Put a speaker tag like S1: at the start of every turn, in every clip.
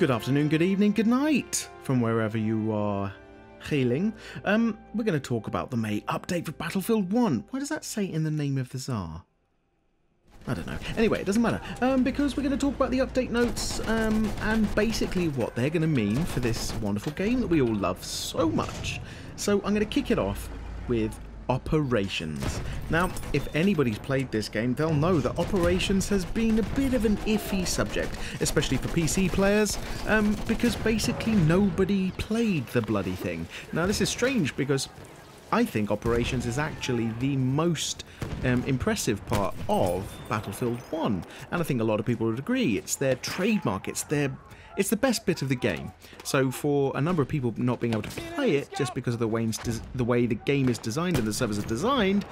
S1: Good afternoon, good evening, good night from wherever you are hailing. We're going to talk about the May update for Battlefield 1. Why does that say in the name of the Tsar? I don't know. Anyway, it doesn't matter, because we're going to talk about the update notes and basically what they're going to mean for this wonderful game that we all love so much. So I'm going to kick it off with Operations. Now, if anybody's played this game, they'll know that Operations has been a bit of an iffy subject, especially for PC players, because basically nobody played the bloody thing. Now, this is strange because I think Operations is actually the most impressive part of Battlefield 1, and I think a lot of people would agree. It's their trademark, it's the best bit of the game. So for a number of people not being able to play it just because of the way the game is designed and the servers are designed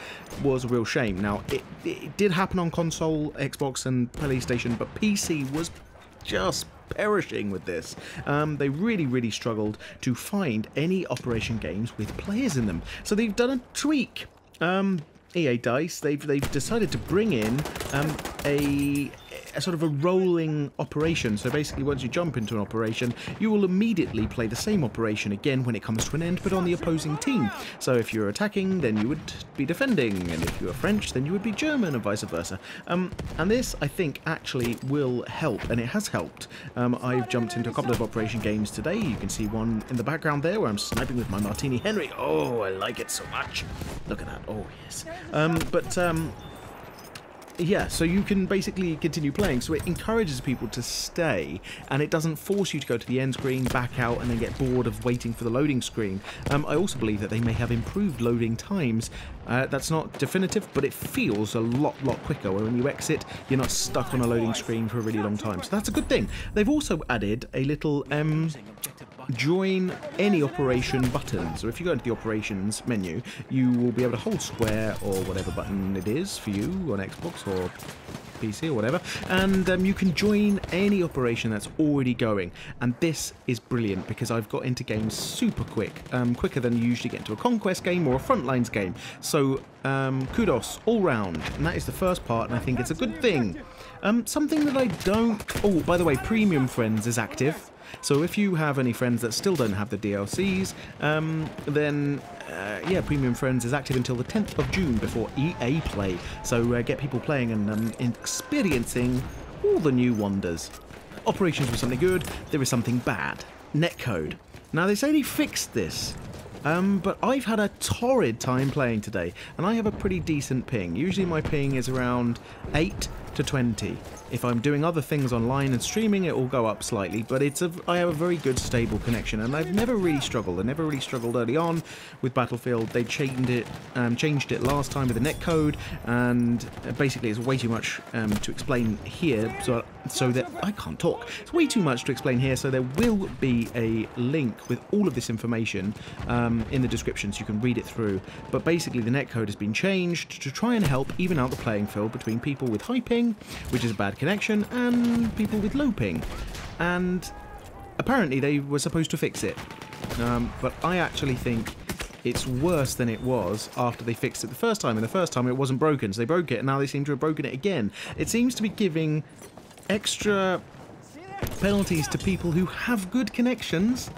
S1: was a real shame. Now, it did happen on console, Xbox and PlayStation, but PC was just perishing with this. They really struggled to find any Operation games with players in them. So they've done a tweak. EA DICE, they've decided to bring in a sort of a rolling operation. So basically, once you jump into an operation, you will immediately play the same operation again when it comes to an end, but on the opposing team. So if you're attacking, then you would be defending, and if you were French, then you would be German, and vice versa. And this, I think, actually will help, and it has helped. I've jumped into a couple of Operation games today. You can see one in the background there where I'm sniping with my Martini Henry. Oh, I like it so much. Look at that. Oh, yes. Yeah, so you can basically continue playing, so it encourages people to stay, and it doesn't force you to go to the end screen, back out, and then get bored of waiting for the loading screen. I also believe that they may have improved loading times. That's not definitive, but it feels a lot quicker, where when you exit, you're not stuck on a loading screen for a really long time, so that's a good thing. They've also added a little join any operation button. So if you go into the operations menu, you will be able to hold square or whatever button it is for you on Xbox or PC or whatever, and you can join any operation that's already going. And this is brilliant because I've got into games super quick, quicker than you usually get into a conquest game or a frontlines game. So kudos all round, and that is the first part, and I think it's a good thing. Something that I don't... Oh, by the way, Premium Friends is active. So if you have any friends that still don't have the DLCs, then yeah, Premium Friends is active until the 10th of June before EA Play. So get people playing and experiencing all the new wonders. Operations was something good, there is something bad. Netcode. Now they say they fixed this, but I've had a torrid time playing today, and I have a pretty decent ping. Usually my ping is around 8 to 20. If I'm doing other things online and streaming, it will go up slightly, but I have a very good stable connection, and I've never really struggled. I never really struggled early on with Battlefield. They changed it last time with the netcode, and basically it's way too much to explain here, so that I can't talk. It's way too much to explain here, so there will be a link with all of this information in the description so you can read it through. But basically the netcode has been changed to try and help even out the playing field between people with high ping, which is a bad connection, and people with low ping. And apparently they were supposed to fix it, but I actually think it's worse than it was after they fixed it the first time. And the first time it wasn't broken, so they broke it, and now they seem to have broken it again. It seems to be giving extra penalties to people who have good connections,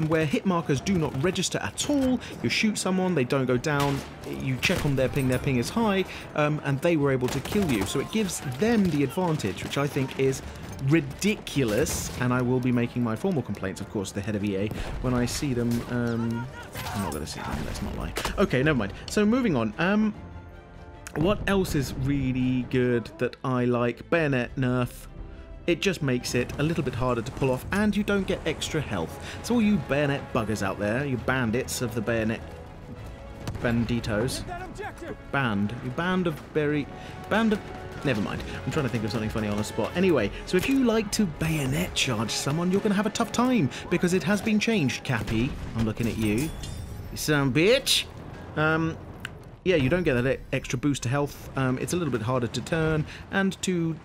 S1: where hit markers do not register at all. You shoot someone, they don't go down, you check on their ping is high, and they were able to kill you. So it gives them the advantage, which I think is ridiculous, and I will be making my formal complaints, of course, to the head of EA when I see them. I'm not going to see them, let's not lie. Okay, never mind. So moving on. What else is really good that I like? Bayonet nerf. It just makes it a little bit harder to pull off, and you don't get extra health. So all you bayonet buggers out there, you bandits of the bayonet banditos, never mind. I'm trying to think of something funny on the spot. Anyway, so if you like to bayonet charge someone, you're going to have a tough time because it has been changed, Cappy. I'm looking at you, you son bitch. Yeah, you don't get that extra boost to health. It's a little bit harder to turn and to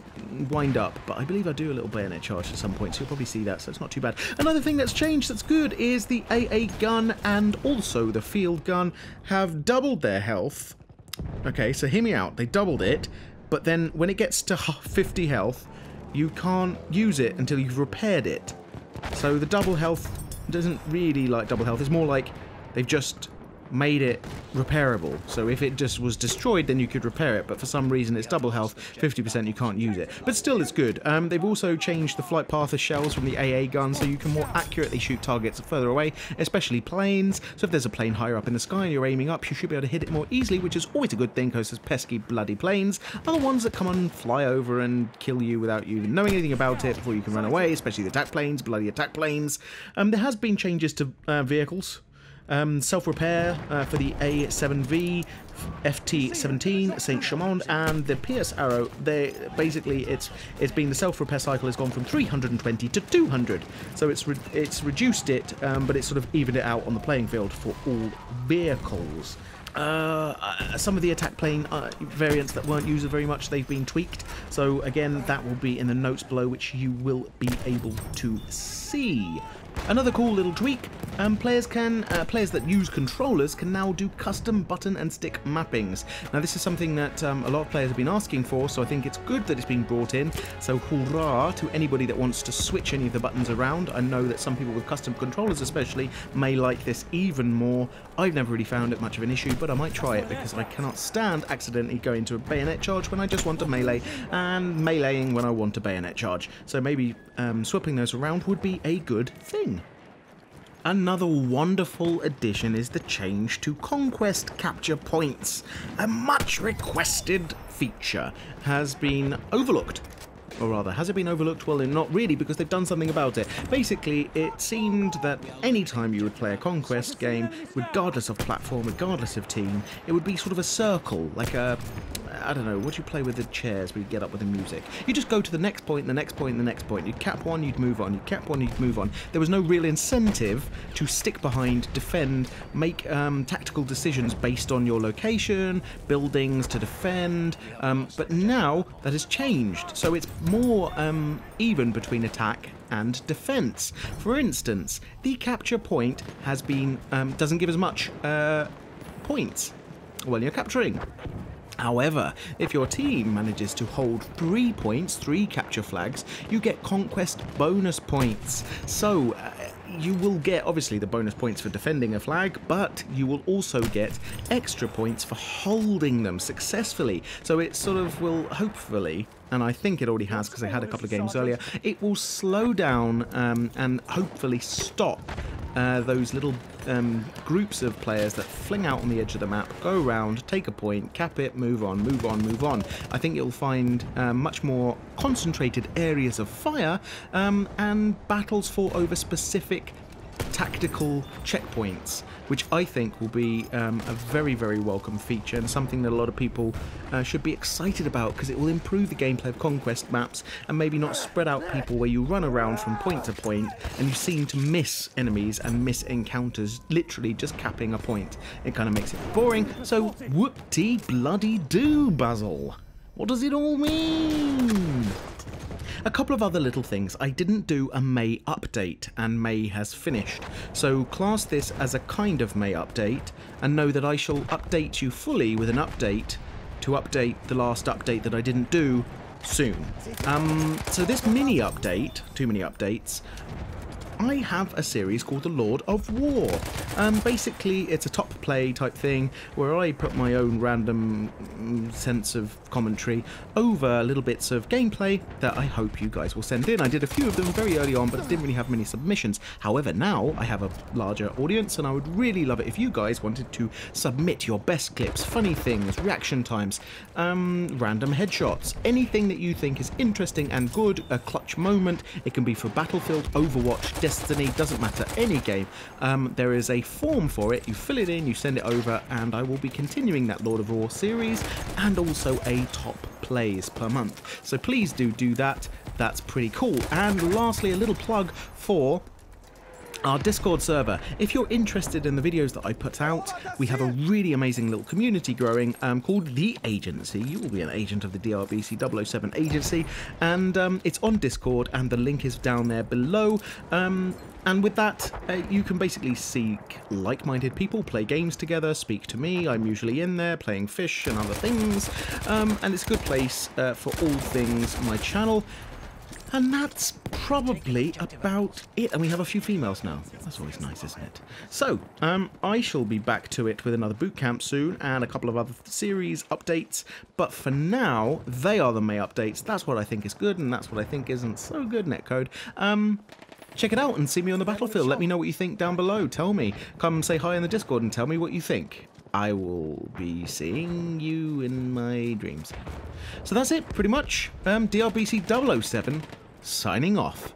S1: wind up, but I believe I do a little bayonet charge at some point, so you'll probably see that, so it's not too bad. Another thing that's changed that's good is the AA gun and also the field gun have doubled their health. Okay, so hear me out. They doubled it, but then when it gets to 50 health, you can't use it until you've repaired it. So the double health doesn't really like double health. It's more like they've just made it repairable. So if it just was destroyed, then you could repair it, but for some reason it's double health, 50% you can't use it. But still, it's good. They've also changed the flight path of shells from the AA gun, so you can more accurately shoot targets further away, especially planes. So if there's a plane higher up in the sky and you're aiming up, you should be able to hit it more easily, which is always a good thing, because there's pesky bloody planes are the ones that come and fly over and kill you without you even knowing anything about it before you can run away, especially the attack planes, bloody attack planes. There has been changes to vehicles. Self-repair for the A7V, FT17, Saint Chamond, and the Pierce Arrow. It's been the self-repair cycle has gone from 320 to 200, so it's reduced it, but it's sort of evened it out on the playing field for all vehicles. Some of the attack plane variants that weren't used very much, they've been tweaked, so again that will be in the notes below, which you will be able to see. Another cool little tweak, players that use controllers can now do custom button and stick mappings. Now this is something that a lot of players have been asking for, so I think it's good that it's been brought in. So hurrah to anybody that wants to switch any of the buttons around. I know that some people with custom controllers especially may like this even more. I've never really found it much of an issue, but I might try it because I cannot stand accidentally going to a bayonet charge when I just want to melee, and meleeing when I want a bayonet charge. So maybe swapping those around would be a good thing. Another wonderful addition is the change to Conquest Capture Points. A much requested feature has been overlooked. Or rather, has it been overlooked? Well, not really, because they've done something about it. Basically, it seemed that any time you would play a Conquest game, regardless of platform, regardless of team, it would be sort of a circle, like a... I don't know, what do you play with the chairs where you get up with the music? You just go to the next point, the next point, the next point. You'd cap one, you'd move on. You'd cap one, you'd move on. There was no real incentive to stick behind, defend, make tactical decisions based on your location, buildings to defend. But now that has changed. So it's more even between attack and defense. For instance, the capture point has been doesn't give as much points when you're capturing. However, if your team manages to hold 3 points, 3 capture flags, you get conquest bonus points. So you will get, obviously, the bonus points for defending a flag, but you will also get extra points for holding them successfully. So it sort of will, hopefully, and I think it already has because I had a couple of games earlier, it will slow down and hopefully stop those little groups of players that fling out on the edge of the map, go around, take a point, cap it, move on, move on, move on. I think you'll find much more concentrated areas of fire and battles fought over specific tactical checkpoints, which I think will be a very, very welcome feature and something that a lot of people should be excited about, because it will improve the gameplay of Conquest maps and maybe not spread out people where you run around from point to point and you seem to miss enemies and miss encounters literally just capping a point. It kind of makes it boring. So whoop-de-bloody-doo, Basil. What does it all mean? A couple of other little things. I didn't do a May update, and May has finished. So class this as a kind of May update, and know that I shall update you fully with an update to update the last update that I didn't do soon. So this mini update, 2 mini updates, I have a series called The Lord of War. Basically, it's a top play type thing where I put my own random sense of commentary over little bits of gameplay that I hope you guys will send in. I did a few of them very early on, but I didn't really have many submissions. However, now I have a larger audience, and I would really love it if you guys wanted to submit your best clips, funny things, reaction times, random headshots, anything that you think is interesting and good, a clutch moment. It can be for Battlefield, Overwatch, Destiny, doesn't matter, any game. There is a form for it. You fill it in, you send it over, and I will be continuing that Lord of War series and also a top plays per month. So please do that. That's pretty cool. And lastly, a little plug for our Discord server. If you're interested in the videos that I put out, we have a really amazing little community growing called The Agency. You will be an agent of the DRBC 007 Agency, and it's on Discord, and the link is down there below. And with that, you can basically seek like-minded people, play games together, speak to me. I'm usually in there playing fish and other things, and it's a good place for all things my channel. And that's probably about it. And we have a few females now. That's always nice, isn't it? So, I shall be back to it with another boot camp soon and a couple of other series updates. But for now, they are the May updates. That's what I think is good, and that's what I think isn't so good, netcode. Check it out and see me on the battlefield. Let me know what you think down below. Tell me. Come say hi in the Discord and tell me what you think. I will be seeing you in my dreams. So that's it, pretty much. DRBC 007, signing off.